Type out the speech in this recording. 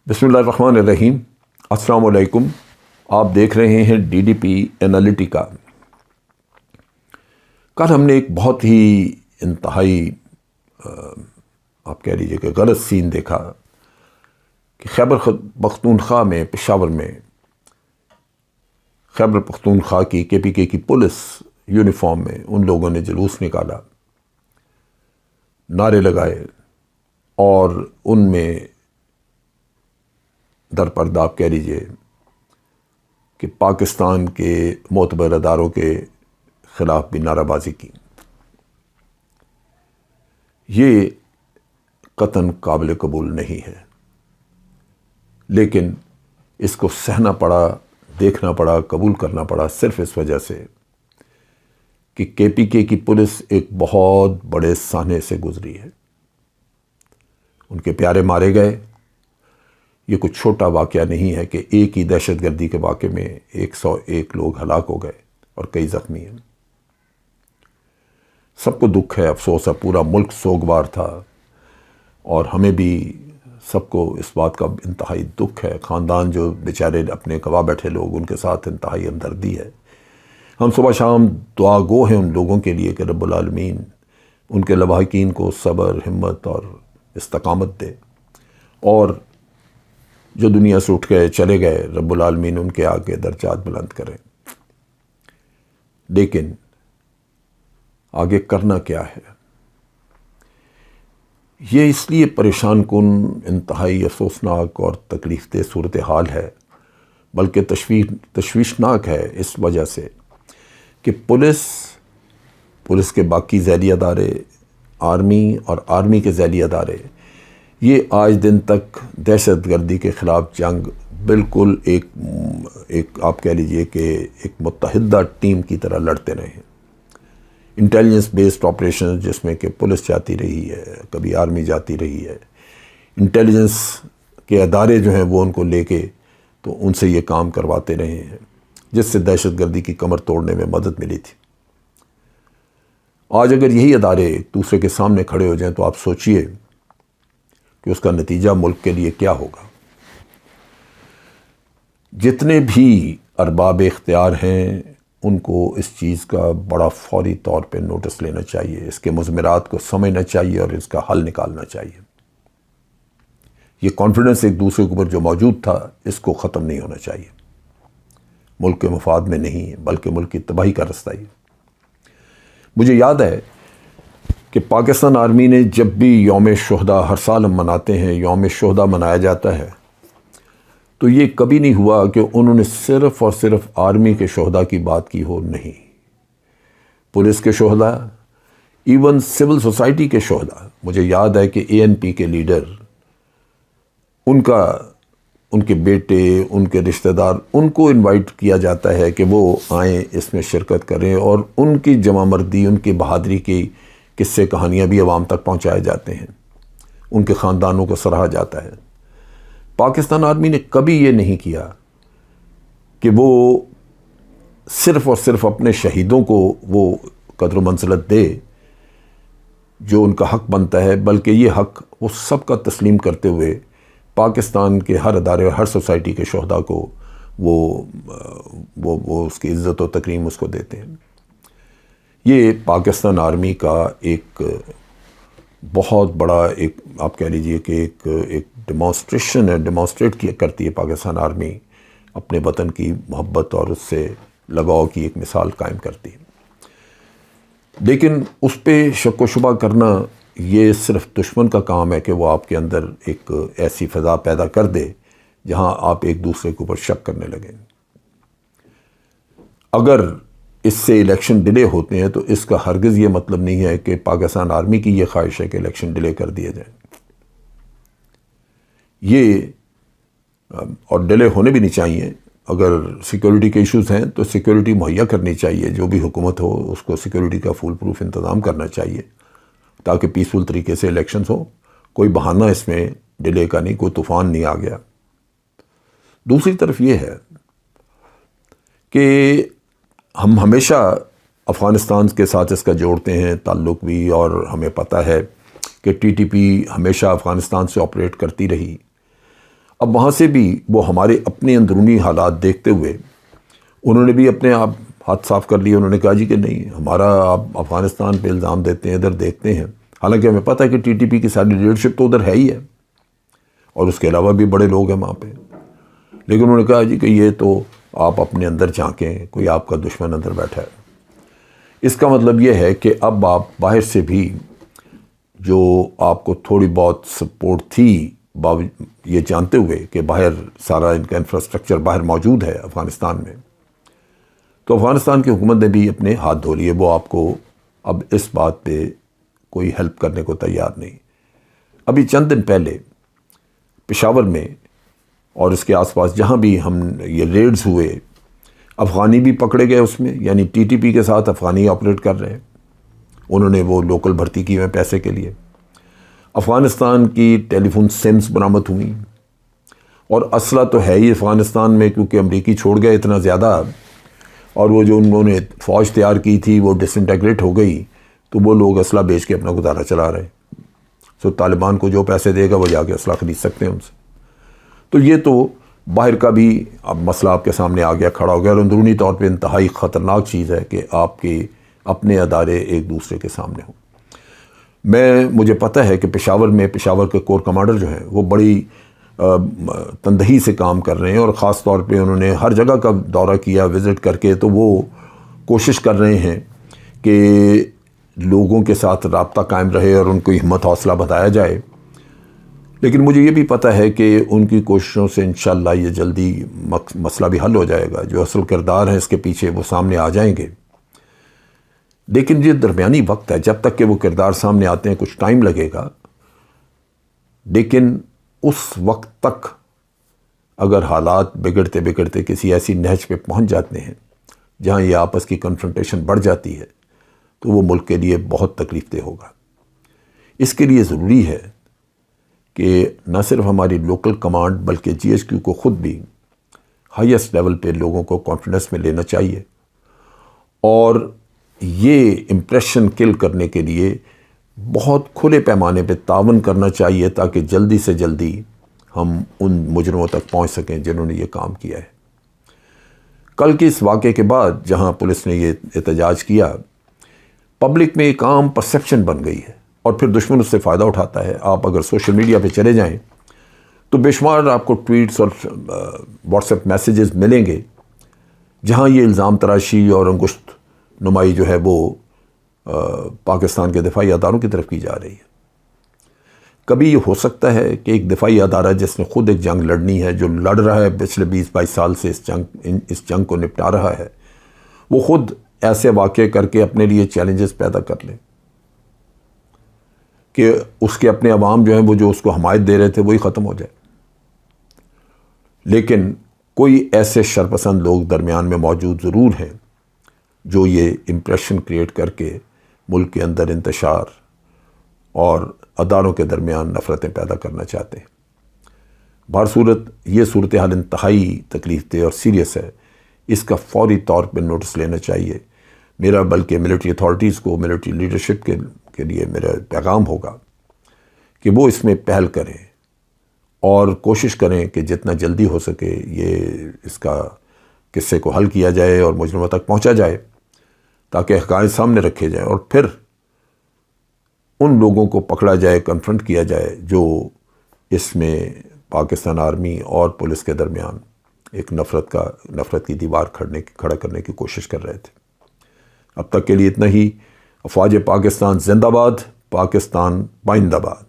بسم اللہ الرحمن الرحیم۔ السلام علیکم۔ آپ دیکھ رہے ہیں ڈی ڈی پی انالیٹیکا۔ کل ہم نے ایک بہت ہی انتہائی آپ کہہ لیجیے کہ غلط سین دیکھا کہ خیبر پختونخوا میں، پشاور میں خیبر پختونخوا کی کے پی کے کی پولیس یونیفارم میں ان لوگوں نے جلوس نکالا، نعرے لگائے اور ان میں در پردہ آپ کہہ لیجیے کہ پاکستان کے معتبر اداروں کے خلاف بھی نعرہ بازی کی۔ یہ قطعاً قابل قبول نہیں ہے، لیکن اس کو سہنا پڑا، دیکھنا پڑا، قبول کرنا پڑا صرف اس وجہ سے کہ کے پی کے کی پولیس ایک بہت بڑے سانحے سے گزری ہے۔ ان کے پیارے مارے گئے۔ یہ کوئی چھوٹا واقعہ نہیں ہے کہ ایک ہی دہشت گردی کے واقعے میں 101 لوگ ہلاک ہو گئے اور کئی زخمی ہیں۔ سب کو دکھ ہے، افسوس ہے، پورا ملک سوگوار تھا اور ہمیں بھی سب کو اس بات کا انتہائی دکھ ہے۔ خاندان جو بیچارے اپنے گواہ بیٹھے لوگ، ان کے ساتھ انتہائی ہمدردی ہے۔ ہم صبح شام دعا گو ہیں ان لوگوں کے لیے کہ رب العالمین ان کے لواحقین کو صبر، ہمت اور استقامت دے، اور جو دنیا سے اٹھ گئے چلے گئے رب العالمین ان کے آگے درجات بلند کریں۔ لیکن آگے کرنا کیا ہے؟ یہ اس لیے پریشان کن، انتہائی افسوسناک اور تکلیف دہ صورتحال ہے، بلکہ تشویشناک ہے اس وجہ سے کہ پولیس کے باقی ذیلی ادارے، آرمی اور آرمی کے ذیلی ادارے، یہ آج دن تک دہشت گردی کے خلاف جنگ بالکل ایک آپ کہہ لیجئے کہ ایک متحدہ ٹیم کی طرح لڑتے رہے ہیں۔ انٹیلیجنس بیسڈ آپریشن جس میں کہ پولیس جاتی رہی ہے، کبھی آرمی جاتی رہی ہے، انٹیلیجنس کے ادارے جو ہیں وہ ان کو لے کے تو ان سے یہ کام کرواتے رہے ہیں، جس سے دہشت گردی کی کمر توڑنے میں مدد ملی تھی۔ آج اگر یہی ادارے ایک دوسرے کے سامنے کھڑے ہو جائیں تو آپ سوچئے کہ اس کا نتیجہ ملک کے لیے کیا ہوگا۔ جتنے بھی ارباب اختیار ہیں ان کو اس چیز کا بڑا فوری طور پہ نوٹس لینا چاہیے، اس کے مضمرات کو سمجھنا چاہیے اور اس کا حل نکالنا چاہیے۔ یہ کانفیڈنس ایک دوسرے کے اوپر جو موجود تھا، اس کو ختم نہیں ہونا چاہیے۔ ملک کے مفاد میں نہیں، بلکہ ملک کی تباہی کا رستہ ہی۔ مجھے یاد ہے کہ پاکستان آرمی نے جب بھی یوم شہداء، ہر سال ہم مناتے ہیں، یوم شہداء منایا جاتا ہے، تو یہ کبھی نہیں ہوا کہ انہوں نے صرف اور صرف آرمی کے شہداء کی بات کی ہو، نہیں۔ پولیس کے شہداء، ایون سول سوسائٹی کے شہداء۔ مجھے یاد ہے کہ اے این پی کے لیڈر، ان کے بیٹے، ان کے رشتہ دار، ان کو انوائٹ کیا جاتا ہے کہ وہ آئیں، اس میں شرکت کریں، اور ان کی جمع مردی، ان کی بہادری کی قصے کہانیاں بھی عوام تک پہنچائے جاتے ہیں، ان کے خاندانوں کو سراہا جاتا ہے۔ پاکستان آرمی نے کبھی یہ نہیں کیا کہ وہ صرف اور صرف اپنے شہیدوں کو وہ قدر و منزلت دے جو ان کا حق بنتا ہے، بلکہ یہ حق وہ سب کا تسلیم کرتے ہوئے پاکستان کے ہر ادارے اور ہر سوسائٹی کے شہداء کو وہ اس کی عزت و تکریم اس کو دیتے ہیں۔ یہ پاکستان آرمی کا ایک بہت بڑا ایک آپ کہہ لیجئے کہ ایک ڈیمانسٹریشن ہے، ڈیمانسٹریٹ کرتی ہے پاکستان آرمی اپنے وطن کی محبت اور اس سے لگاؤ کی ایک مثال قائم کرتی ہے۔ لیکن اس پہ شک و شبہ کرنا یہ صرف دشمن کا کام ہے کہ وہ آپ کے اندر ایک ایسی فضا پیدا کر دے جہاں آپ ایک دوسرے کے اوپر شک کرنے لگیں۔ اگر اس سے الیکشن ڈیلے ہوتے ہیں تو اس کا ہرگز یہ مطلب نہیں ہے کہ پاکستان آرمی کی یہ خواہش ہے کہ الیکشن ڈیلے کر دیے جائیں۔ یہ اور ڈیلے ہونے بھی نہیں چاہیے۔ اگر سیکیورٹی کے ایشوز ہیں تو سیکیورٹی مہیا کرنی چاہیے، جو بھی حکومت ہو اس کو سیکیورٹی کا فول پروف انتظام کرنا چاہیے تاکہ پیسفل طریقے سے الیکشنز ہوں۔ کوئی بہانہ اس میں ڈیلے کا نہیں، کوئی طوفان نہیں آ گیا۔ دوسری طرف یہ ہے کہ ہم ہمیشہ افغانستان کے ساتھ اس کا جوڑتے ہیں تعلق بھی، اور ہمیں پتہ ہے کہ ٹی ٹی پی ہمیشہ افغانستان سے آپریٹ کرتی رہی۔ اب وہاں سے بھی وہ ہمارے اپنے اندرونی حالات دیکھتے ہوئے انہوں نے بھی اپنے آپ ہاتھ صاف کر لیے. انہوں نے کہا جی کہ نہیں, ہمارا آپ افغانستان پہ الزام دیتے ہیں, ادھر دیکھتے ہیں, حالانکہ ہمیں پتہ ہے کہ ٹی ٹی پی کی ساری لیڈرشپ تو ادھر ہے ہی ہے اور اس کے علاوہ بھی بڑے لوگ ہیں وہاں پہ. لیکن انہوں نے کہا جی کہ یہ تو آپ اپنے اندر جھانکیں, کوئی آپ کا دشمن اندر بیٹھا ہے. اس کا مطلب یہ ہے کہ اب آپ باہر سے بھی جو آپ کو تھوڑی بہت سپورٹ تھی, یہ جانتے ہوئے کہ باہر سارا ان کا انفراسٹرکچر باہر موجود ہے افغانستان میں, تو افغانستان کی حکومت نے بھی اپنے ہاتھ دھو لیے. وہ آپ کو اب اس بات پہ کوئی ہیلپ کرنے کو تیار نہیں. ابھی چند دن پہلے پشاور میں اور اس کے آس پاس جہاں بھی ہم یہ ریڈز ہوئے, افغانی بھی پکڑے گئے اس میں, یعنی ٹی ٹی پی کے ساتھ افغانی آپریٹ کر رہے ہیں. انہوں نے وہ لوکل بھرتی کی ہوئے پیسے کے لیے. افغانستان کی ٹیلی فون سمز برآمد ہوئی, اور اسلحہ تو ہے ہی افغانستان میں کیونکہ امریکی چھوڑ گئے اتنا زیادہ, اور وہ جو انہوں نے فوج تیار کی تھی وہ ڈس انٹیگریٹ ہو گئی, تو وہ لوگ اسلحہ بیچ کے اپنا گزارا چلا رہے. سو طالبان کو جو پیسے دے گا وہ جا کے اسلحہ خرید سکتے ہیں ان سے. تو یہ تو باہر کا بھی اب مسئلہ آپ کے سامنے آ گیا, کھڑا ہو گیا, اور اندرونی طور پہ انتہائی خطرناک چیز ہے کہ آپ کے اپنے ادارے ایک دوسرے کے سامنے ہوں. مجھے پتہ ہے کہ پشاور کے کور کمانڈر جو ہیں وہ بڑی تندہی سے کام کر رہے ہیں, اور خاص طور پہ انہوں نے ہر جگہ کا دورہ کیا وزٹ کر کے, تو وہ کوشش کر رہے ہیں کہ لوگوں کے ساتھ رابطہ قائم رہے اور ان کو ہمت حوصلہ بتایا جائے. لیکن مجھے یہ بھی پتہ ہے کہ ان کی کوششوں سے انشاءاللہ یہ جلدی مسئلہ بھی حل ہو جائے گا. جو اصل کردار ہیں اس کے پیچھے وہ سامنے آ جائیں گے. لیکن یہ درمیانی وقت ہے, جب تک کہ وہ کردار سامنے آتے ہیں کچھ ٹائم لگے گا. لیکن اس وقت تک اگر حالات بگڑتے بگڑتے کسی ایسی نہج پہ پہنچ جاتے ہیں جہاں یہ آپس کی کنفرنٹیشن بڑھ جاتی ہے, تو وہ ملک کے لیے بہت تکلیف دہ ہوگا. اس کے لیے ضروری ہے کہ نہ صرف ہماری لوکل کمانڈ بلکہ جی ایچ کیو کو خود بھی ہائیسٹ لیول پہ لوگوں کو کانفیڈنس میں لینا چاہیے, اور یہ امپریشن کل کرنے کے لیے بہت کھلے پیمانے پہ تعاون کرنا چاہیے, تاکہ جلدی سے جلدی ہم ان مجرموں تک پہنچ سکیں جنہوں نے یہ کام کیا ہے. کل کے اس واقعے کے بعد جہاں پولیس نے یہ احتجاج کیا, پبلک میں ایک عام پرسیپشن بن گئی ہے, اور پھر دشمن اس سے فائدہ اٹھاتا ہے. آپ اگر سوشل میڈیا پہ چلے جائیں تو بے شمار آپ کو ٹویٹس اور واٹس ایپ میسیجز ملیں گے جہاں یہ الزام تراشی اور انگشت نمائی جو ہے وہ پاکستان کے دفاعی اداروں کی طرف کی جا رہی ہے. کبھی یہ ہو سکتا ہے کہ ایک دفاعی ادارہ جس نے خود ایک جنگ لڑنی ہے, جو لڑ رہا ہے پچھلے 20-22 سال سے اس جنگ کو نپٹا رہا ہے, وہ خود ایسے واقعے کر کے اپنے لیے چیلنجز پیدا کر لے کہ اس کے اپنے عوام جو ہیں وہ جو اس کو حمایت دے رہے تھے وہی ختم ہو جائے. لیکن کوئی ایسے شرپسند لوگ درمیان میں موجود ضرور ہیں جو یہ امپریشن کریٹ کر کے ملک کے اندر انتشار اور اداروں کے درمیان نفرتیں پیدا کرنا چاہتے ہیں. بہر صورت یہ صورتحال انتہائی تکلیف دہ اور سیریس ہے. اس کا فوری طور پہ نوٹس لینا چاہیے. میرا بلکہ ملٹری اتھارٹیز کو, ملٹری لیڈرشپ کے لیے میرا پیغام ہوگا کہ وہ اس میں پہل کریں اور کوشش کریں کہ جتنا جلدی ہو سکے یہ اس کا قصے کو حل کیا جائے اور مجرموں تک پہنچا جائے, تاکہ حقائق سامنے رکھے جائیں اور پھر ان لوگوں کو پکڑا جائے, کنفرنٹ کیا جائے جو اس میں پاکستان آرمی اور پولیس کے درمیان ایک نفرت کی دیوار کھڑا کرنے کی کوشش کر رہے تھے. اب تک کے لیے اتنا ہی. افواج پاکستان زندہ باد, پاکستان پائندہ باد.